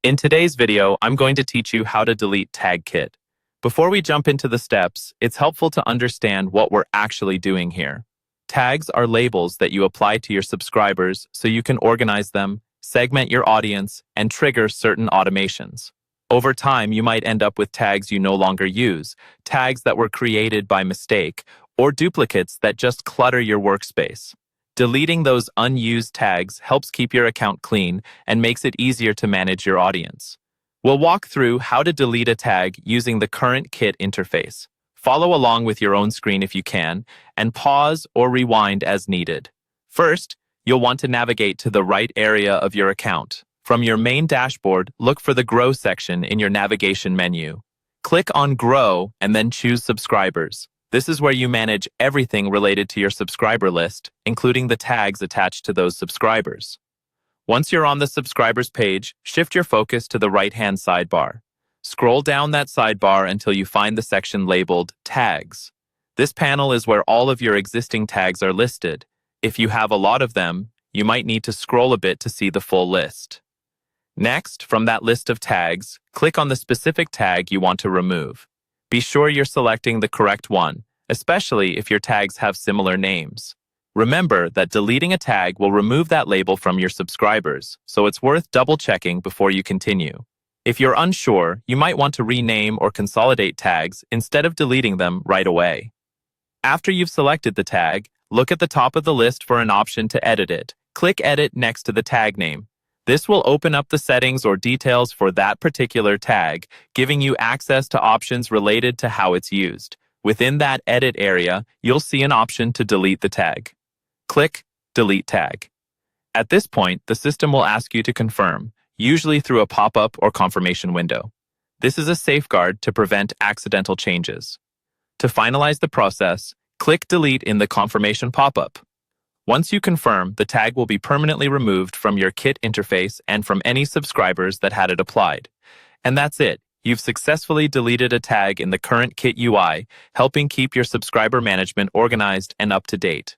In today's video, I'm going to teach you how to delete Tag Kit. Before we jump into the steps, it's helpful to understand what we're actually doing here. Tags are labels that you apply to your subscribers so you can organize them, segment your audience, and trigger certain automations. Over time, you might end up with tags you no longer use, tags that were created by mistake, or duplicates that just clutter your workspace. Deleting those unused tags helps keep your account clean and makes it easier to manage your audience. We'll walk through how to delete a tag using the current Kit interface. Follow along with your own screen if you can, and pause or rewind as needed. First, you'll want to navigate to the right area of your account. From your main dashboard, look for the Grow section in your navigation menu. Click on Grow and then choose Subscribers. This is where you manage everything related to your subscriber list, including the tags attached to those subscribers. Once you're on the subscribers page, shift your focus to the right-hand sidebar. Scroll down that sidebar until you find the section labeled Tags. This panel is where all of your existing tags are listed. If you have a lot of them, you might need to scroll a bit to see the full list. Next, from that list of tags, click on the specific tag you want to remove. Be sure you're selecting the correct one, especially if your tags have similar names. Remember that deleting a tag will remove that label from your subscribers, so it's worth double-checking before you continue. If you're unsure, you might want to rename or consolidate tags instead of deleting them right away. After you've selected the tag, look at the top of the list for an option to edit it. Click Edit next to the tag name. This will open up the settings or details for that particular tag, giving you access to options related to how it's used. Within that edit area, you'll see an option to delete the tag. Click Delete Tag. At this point, the system will ask you to confirm, usually through a pop-up or confirmation window. This is a safeguard to prevent accidental changes. To finalize the process, click Delete in the confirmation pop-up. Once you confirm, the tag will be permanently removed from your Kit interface and from any subscribers that had it applied. And that's it. You've successfully deleted a tag in the current Kit UI, helping keep your subscriber management organized and up to date.